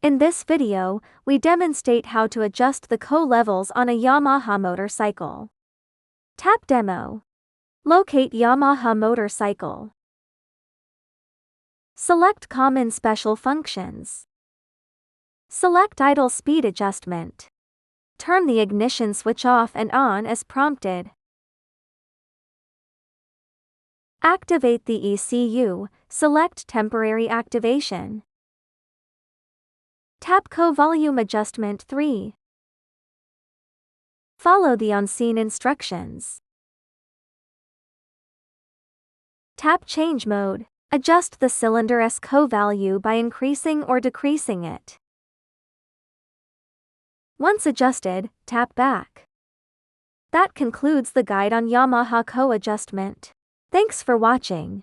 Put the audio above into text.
In this video, we demonstrate how to adjust the CO levels on a Yamaha motorcycle. Tap Demo. Locate Yamaha motorcycle. Select Common Special Functions. Select Idle Speed Adjustment. Turn the ignition switch off and on as prompted. Activate the ECU, select Temporary Activation. Tap CO Volume Adjustment 3. Follow the on-scene instructions. Tap Change Mode. Adjust the cylinder's CO value by increasing or decreasing it. Once adjusted, tap Back. That concludes the guide on Yamaha CO adjustment. Thanks for watching.